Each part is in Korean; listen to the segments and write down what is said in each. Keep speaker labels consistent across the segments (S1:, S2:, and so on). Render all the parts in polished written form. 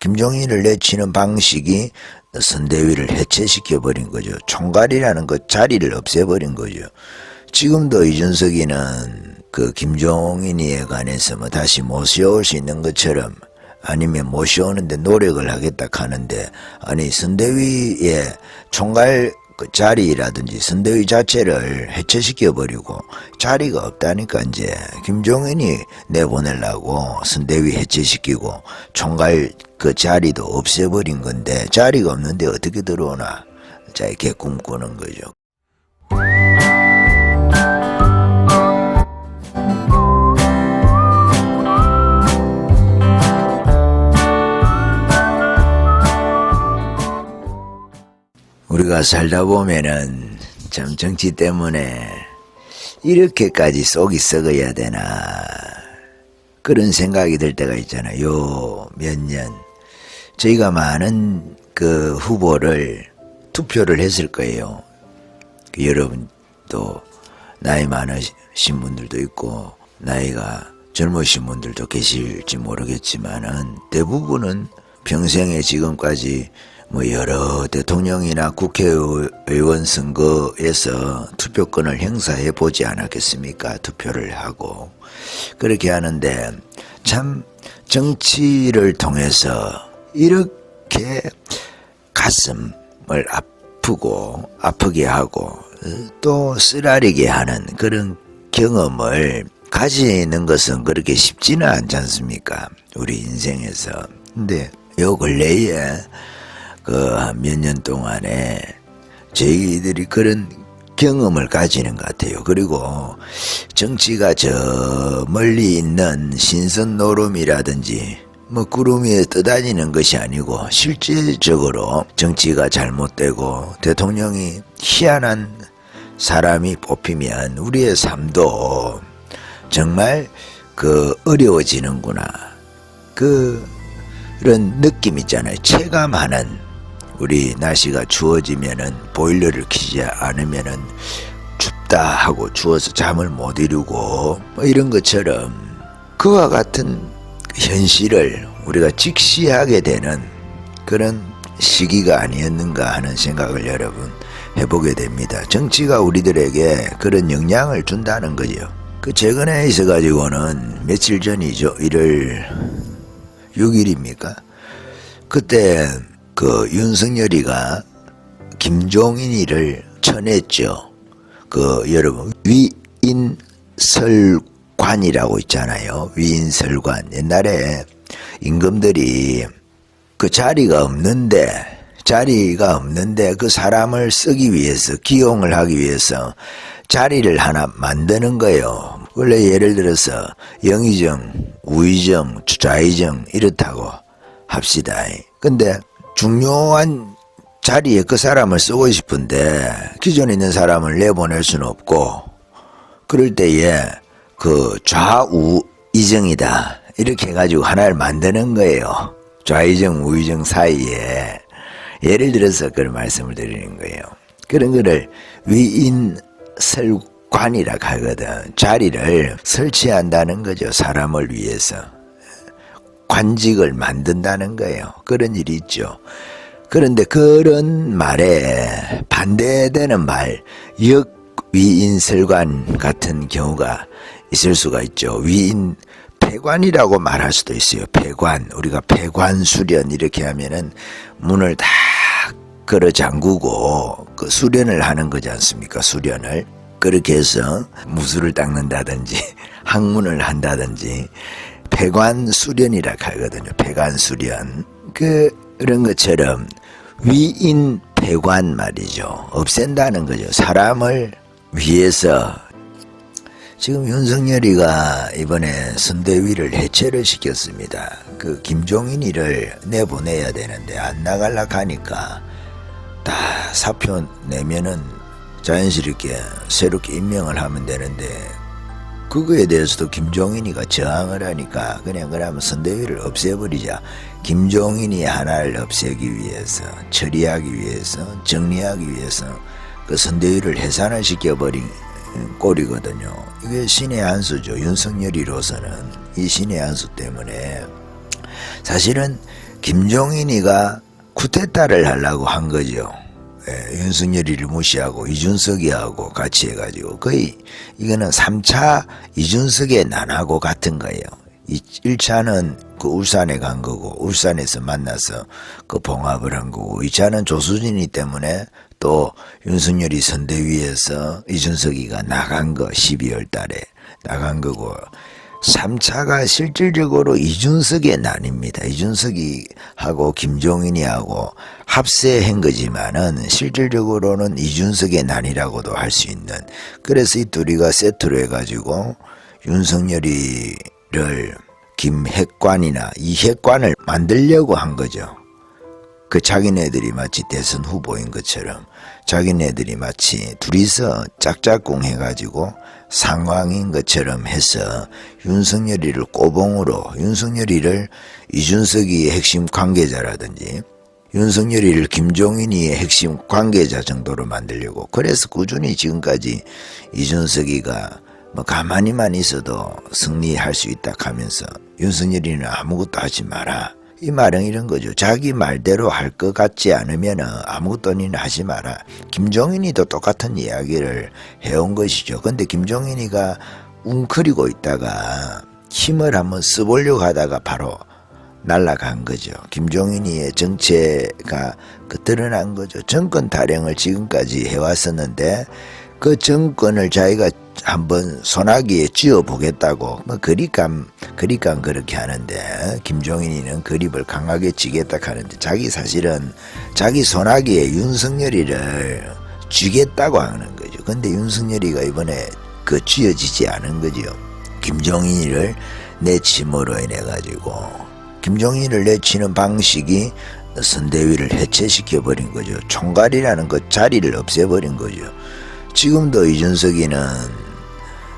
S1: 김종인을 내치는 방식이 선대위를 해체시켜버린 거죠. 총괄이라는 그 자리를 없애버린 거죠. 지금도 이준석이는 그 김종인이에 관해서 뭐 다시 모셔올 수 있는 것처럼 아니면 모셔오는데 노력을 하겠다 하는데, 아니 선대위의 총괄 그 자리라든지 선대위 자체를 해체시켜버리고 자리가 없다니까 이제 김종인이 내보내려고 선대위 해체시키고 총괄 그 자리도 없애버린 건데, 자리가 없는데 어떻게 들어오나, 자 이렇게 꿈꾸는 거죠. 우리가 살다 보면은 참 정치 때문에 이렇게까지 속이 썩어야 되나 그런 생각이 들 때가 있잖아요. 요 몇 년 저희가 많은 그 후보를 투표를 했을 거예요. 여러분도 나이 많으신 분들도 있고 나이가 젊으신 분들도 계실지 모르겠지만은 대부분은 평생에 지금까지 뭐 여러 대통령이나 국회의원 선거에서 투표권을 행사해 보지 않았겠습니까? 투표를 하고 그렇게 하는데, 참 정치를 통해서 이렇게 가슴을 아프게 하고 또 쓰라리게 하는 그런 경험을 가지는 것은 그렇게 쉽지는 않지 않습니까? 우리 인생에서. 근데 요 근래에 그 몇 년 동안에 저희들이 그런 경험을 가지는 것 같아요. 그리고 정치가 저 멀리 있는 신선 노름이라든지 뭐 구름 위에 떠다니는 것이 아니고 실질적으로 정치가 잘못되고 대통령이 희한한 사람이 뽑히면 우리의 삶도 정말 그 어려워지는구나, 그런 느낌 있잖아요. 체감하는. 우리 날씨가 추워지면은 보일러를 켜지 않으면은 춥다 하고 추워서 잠을 못 이루고 뭐 이런 것처럼 그와 같은 현실을 우리가 직시하게 되는 그런 시기가 아니었는가 하는 생각을 여러분 해보게 됩니다. 정치가 우리들에게 그런 영향을 준다는 거죠. 그 최근에 있어가지고는 며칠 전이죠. 1월 6일입니까? 그때 그 윤석열이가 김종인이를 쳐냈죠. 그 여러분 위인설관이라고 있잖아요. 위인설관. 옛날에 임금들이 그 자리가 없는데 그 사람을 쓰기 위해서, 기용을 하기 위해서 자리를 하나 만드는 거예요. 원래 예를 들어서 영의정, 우의정, 좌의정 이렇다고 합시다. 근데 중요한 자리에 그 사람을 쓰고 싶은데 기존에 있는 사람을 내보낼 수는 없고, 그럴 때에 그 좌우의정이다 이렇게 해가지고 하나를 만드는 거예요. 좌의정 우의정 사이에. 예를 들어서 그런 말씀을 드리는 거예요. 그런 거를 위인설관이라고 하거든. 자리를 설치한다는 거죠. 사람을 위해서 관직을 만든다는 거예요. 그런 일이 있죠. 그런데 그런 말에 반대되는 말, 역위인설관 같은 경우가 있을 수가 있죠. 위인 폐관이라고 말할 수도 있어요. 폐관. 우리가 폐관수련 이렇게 하면은 문을 다 걸어 잠그고 그 수련을 하는 거지 않습니까? 수련을. 그렇게 해서 무술을 닦는다든지 학문을 한다든지 폐관수련이라고 하거든요. 폐관수련. 그런 것처럼 위인 폐관 말이죠. 없앤다는 거죠. 사람을 위해서. 지금 윤석열이가 이번에 선대위를 해체를 시켰습니다. 그 김종인이를 내보내야 되는데 안 나가려고 하니까 다 사표 내면은 자연스럽게 새롭게 임명을 하면 되는데, 그거에 대해서도 김종인이가 저항을 하니까 그냥 그러면 선대위를 없애버리자. 김종인이 하나를 없애기 위해서, 처리하기 위해서, 정리하기 위해서 그 선대위를 해산을 시켜버린 꼴이거든요. 이게 신의 한 수죠. 윤석열이로서는 이 신의 한 수 때문에 사실은 김종인이가 쿠데타를 하려고 한 거죠. 예, 윤석열이를 무시하고 이준석이하고 같이 해가지고 거의 이거는 3차 이준석의 난하고 같은 거예요. 1차는 그 울산에 간 거고 울산에서 만나서 그 봉합을 한 거고 2차는 조수진이 때문에 또 윤석열이 선대위에서 이준석이가 나간 거 12월 달에 나간 거고 3차가 실질적으로 이준석의 난입니다. 이준석이 하고 김종인이 하고 합세한 거지만은 실질적으로는 이준석의 난이라고도 할 수 있는 그래서 이 둘이가 세트로 해가지고 윤석열이를 김핵관이나 이핵관을 만들려고 한 거죠. 그 자기네들이 마치 대선 후보인 것처럼 자기네들이 마치 둘이서 짝짝꿍 해가지고 상황인 것처럼 해서 윤석열이를 꼬봉으로 윤석열이를 이준석이의 핵심 관계자라든지 윤석열이를 김종인이의 핵심 관계자 정도로 만들려고 그래서 꾸준히 지금까지 이준석이가 뭐 가만히만 있어도 승리할 수 있다 하면서 윤석열이는 아무것도 하지 마라. 이 말은 이런 거죠. 자기 말대로 할 것 같지 않으면 아무것도 하지 마라. 김종인이도 똑같은 이야기를 해온 것이죠. 근데 김종인이가 웅크리고 있다가 힘을 한번 써보려고 하다가 바로 날아간 거죠. 김종인이의 정체가 드러난 거죠. 정권 타령을 지금까지 해왔었는데 그 정권을 자기가 한번 소나기에 쥐어보겠다고 뭐 그립감 그렇게 하는데 김종인이는 그립을 강하게 쥐겠다 하는데 자기 사실은 자기 소나기에 윤석열이를 쥐겠다고 하는 거죠. 근데 윤석열이가 이번에 그 쥐어지지 않은 거죠. 김종인이를 내침으로 인해 가지고 김종인을 내치는 방식이 선대위를 해체시켜 버린 거죠. 총괄이라는 그 자리를 없애버린 거죠. 지금도 이준석이는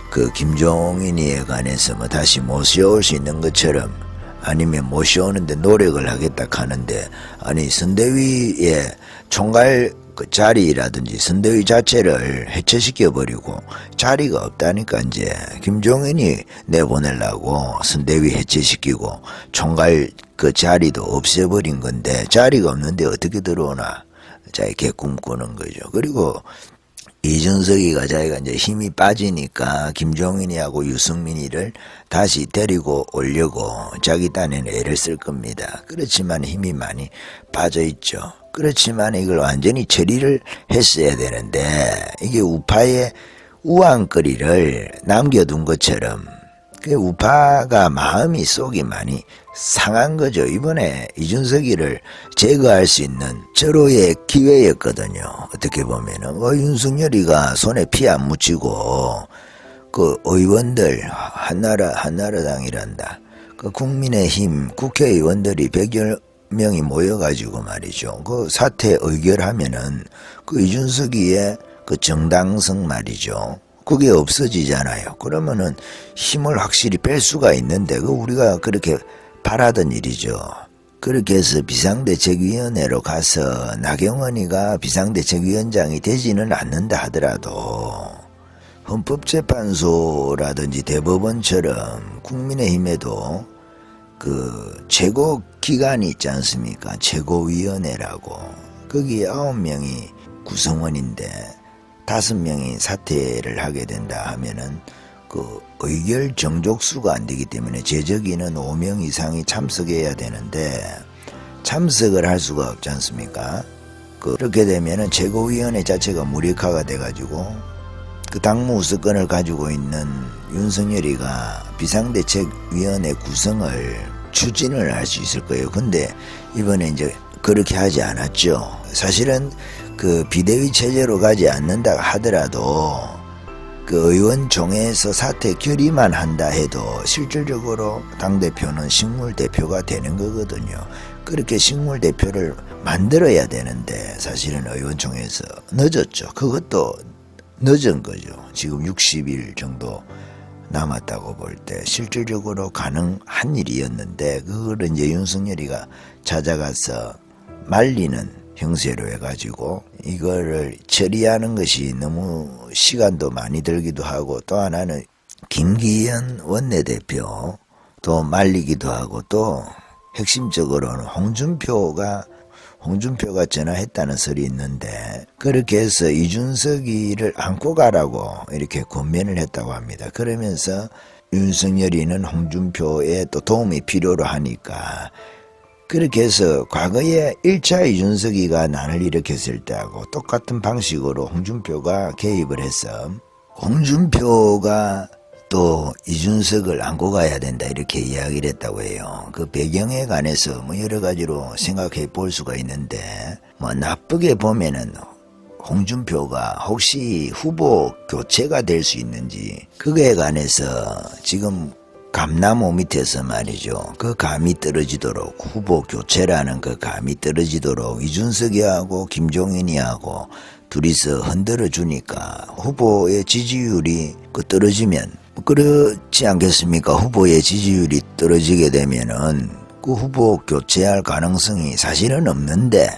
S1: 그 김종인이에 관해서 뭐 다시 모셔올 수 있는 것처럼 아니면 모셔오는데 노력을 하겠다 하는데 아니 선대위의 총괄 그 자리라든지 선대위 자체를 해체시켜 버리고 자리가 없다니까 이제 김종인이 내보내려고 선대위 해체시키고 총괄 그 자리도 없애버린 건데 자리가 없는데 어떻게 들어오나 자 이렇게 꿈꾸는 거죠. 그리고 이준석이가 자기가 이제 힘이 빠지니까 김종인이하고 유승민이를 다시 데리고 오려고 자기 딴에는 애를 쓸 겁니다. 그렇지만 힘이 많이 빠져 있죠. 그렇지만 이걸 완전히 처리를 했어야 되는데 이게 우파의 우왕거리를 남겨둔 것처럼 그 우파가 마음이 속이 많이 상한 거죠. 이번에 이준석이를 제거할 수 있는 절호의 기회였거든요. 어떻게 보면은 윤석열이가 손에 피 안 묻히고 그 의원들 한나라당이란다. 그 국민의힘 국회의원들이 100여 명이 모여가지고 말이죠. 그 사태 의결하면은 그 이준석이의 그 정당성 말이죠. 그게 없어지잖아요. 그러면은 힘을 확실히 뺄 수가 있는데 그 우리가 그렇게 바라던 일이죠. 그렇게 해서 비상대책위원회로 가서 나경원이가 비상대책위원장이 되지는 않는다 하더라도 헌법재판소라든지 대법원처럼 국민의힘에도 그 최고 기관이 있지 않습니까? 최고위원회라고. 거기에 9명이 구성원인데 5명이 사퇴를 하게 된다 하면은 그 의결 정족수가 안 되기 때문에 제적인은 5명 이상이 참석해야 되는데 참석을 할 수가 없지 않습니까? 그렇게 되면은 최고위원회 자체가 무력화가 돼가지고 그 당무수권을 가지고 있는 윤석열이가 비상대책위원회 구성을 추진을 할 수 있을 거예요. 근데 이번에 이제 그렇게 하지 않았죠. 사실은 그 비대위 체제로 가지 않는다 하더라도 그 의원총회에서 사퇴 결의만 한다 해도 실질적으로 당대표는 식물대표가 되는 거거든요. 그렇게 식물대표를 만들어야 되는데 사실은 의원총회에서 늦었죠. 그것도 늦은 거죠. 지금 60일 정도 남았다고 볼 때 실질적으로 가능한 일이었는데 그거를 이제 윤석열이가 찾아가서 말리는 형세로 해가지고 이거를 처리하는 것이 너무 시간도 많이 들기도 하고 또 하나는 김기현 원내대표 또 말리기도 하고 또 핵심적으로는 홍준표가 전화했다는 설이 있는데, 그렇게 해서 이준석이를 안고 가라고 이렇게 권면을 했다고 합니다. 그러면서 윤석열이는 홍준표에 또 도움이 필요로 하니까, 그렇게 해서 과거에 1차 이준석이가 난을 일으켰을 때하고 똑같은 방식으로 홍준표가 개입을 해서 홍준표가 또 이준석을 안고 가야 된다 이렇게 이야기를 했다고 해요. 그 배경에 관해서 뭐 여러 가지로 생각해 볼 수가 있는데, 뭐 나쁘게 보면은 홍준표가 혹시 후보 교체가 될 수 있는지, 그거에 관해서 지금 감나무 밑에서 말이죠, 그 감이 떨어지도록, 후보 교체라는 그 감이 떨어지도록 이준석이하고 김종인이하고 둘이서 흔들어 주니까 후보의 지지율이 떨어지면, 그렇지 않겠습니까? 후보의 지지율이 떨어지게 되면은 그 후보 교체할 가능성이 사실은 없는데,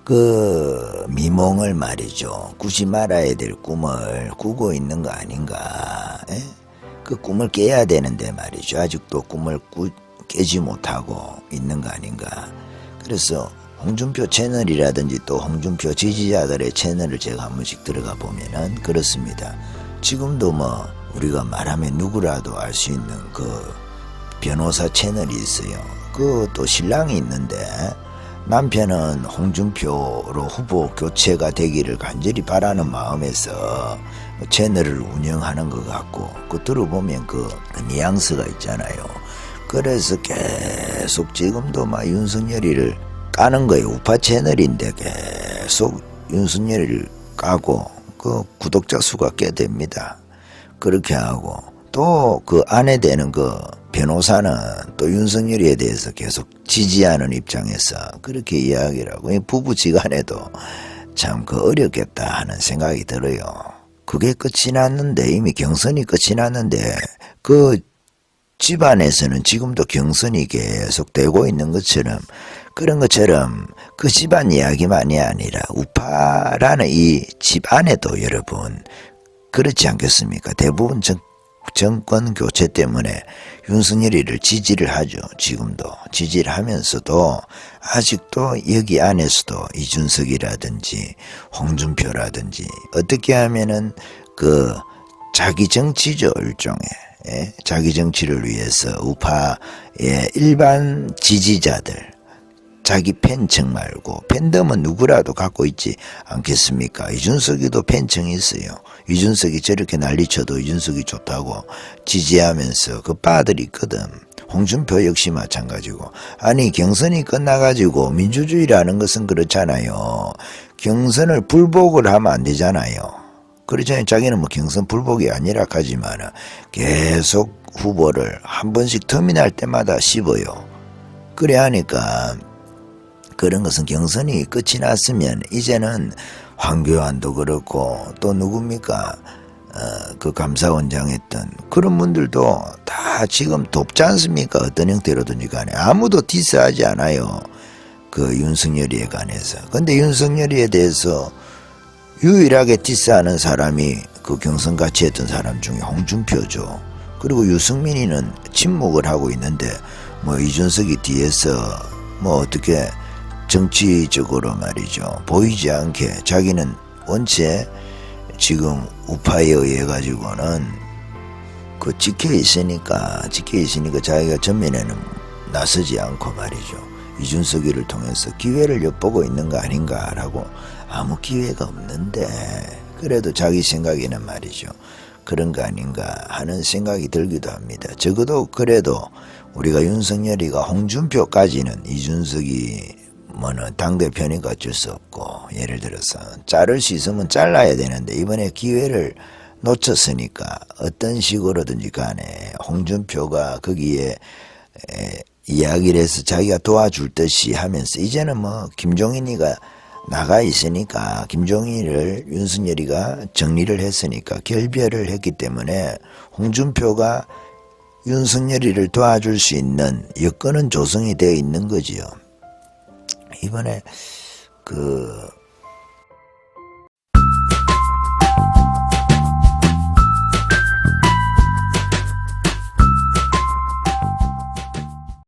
S1: 그 미몽을 말이죠, 꾸지 말아야 될 꿈을 꾸고 있는 거 아닌가. 그 꿈을 깨야 되는데 말이죠, 아직도 꿈을 깨지 못하고 있는 거 아닌가. 그래서 홍준표 채널이라든지 또 홍준표 지지자들의 채널을 제가 한 번씩 들어가 보면은 그렇습니다. 지금도 뭐 우리가 말하면 누구라도 알 수 있는 그 변호사 채널이 있어요. 그 또 신랑이 있는데 남편은 홍준표로 후보 교체가 되기를 간절히 바라는 마음에서 채널을 운영하는 것 같고, 그 들어보면 그 뉘앙스가 있잖아요. 그래서 계속 지금도 막 윤석열이를 까는 거예요. 우파 채널인데 계속 윤석열이를 까고 그 구독자 수가 꽤 됩니다. 그렇게 하고 또 그 아내 되는 그 변호사는 또 윤석열이에 대해서 계속 지지하는 입장에서 그렇게 이야기를 하고, 부부지간에도 참 그 어렵겠다 하는 생각이 들어요. 그게 끝이 났는데, 이미 경선이 끝이 났는데 그 집안에서는 지금도 경선이 계속 되고 있는 것처럼, 그런 것처럼 그 집안 이야기만이 아니라 우파라는 이 집안에도 여러분 그렇지 않겠습니까? 대부분 정권 교체 때문에 윤석열이를 지지를 하죠. 지금도 지지를 하면서도 아직도 여기 안에서도 이준석이라든지 홍준표라든지 어떻게 하면은 그 자기 정치죠, 일종의. 자기 정치를 위해서 우파의 일반 지지자들, 자기 팬층 말고 팬덤은 누구라도 갖고 있지 않겠습니까? 이준석이도 팬층이 있어요. 이준석이 저렇게 난리쳐도 이준석이 좋다고 지지하면서 그 바들이 있거든. 홍준표 역시 마찬가지고. 아니 경선이 끝나가지고 민주주의라는 것은 그렇잖아요. 경선을 불복을 하면 안 되잖아요. 그렇잖아요. 자기는 뭐 경선 불복이 아니라 하지만 계속 후보를 한 번씩 터미날 때마다 씹어요. 그래 하니까 그런 것은 경선이 끝이 났으면 이제는 황교안도 그렇고 또 누굽니까? 그 감사원장 했던 그런 분들도 다 지금 돕지 않습니까? 어떤 형태로든지 간에 아무도 디스하지 않아요. 그 윤석열이에 관해서. 근데 윤석열이에 대해서 유일하게 디스하는 사람이 그 경선 같이 했던 사람 중에 홍준표죠. 그리고 유승민이는 침묵을 하고 있는데 뭐 이준석이 뒤에서 뭐 어떻게 정치적으로 말이죠, 보이지 않게 자기는 원체 지금 우파에 의해 가지고는 그 찍혀 있으니까 자기가 전면에는 나서지 않고 말이죠, 이준석이를 통해서 기회를 엿보고 있는 거 아닌가라고. 아무 기회가 없는데 그래도 자기 생각에는 말이죠, 그런 거 아닌가 하는 생각이 들기도 합니다. 적어도 그래도 우리가 윤석열이가 홍준표까지는 이준석이 뭐는 당대표니까 어쩔 수 없고, 예를 들어서 자를 수 있으면 잘라야 되는데 이번에 기회를 놓쳤으니까 어떤 식으로든지 간에 홍준표가 거기에 이야기를 해서 자기가 도와줄 듯이 하면서, 이제는 뭐 김종인이가 나가 있으니까 김종인을 윤석열이가 정리를 했으니까 결별을 했기 때문에 홍준표가 윤석열이를 도와줄 수 있는 여건은 조성이 되어 있는 거지요. 이번에 그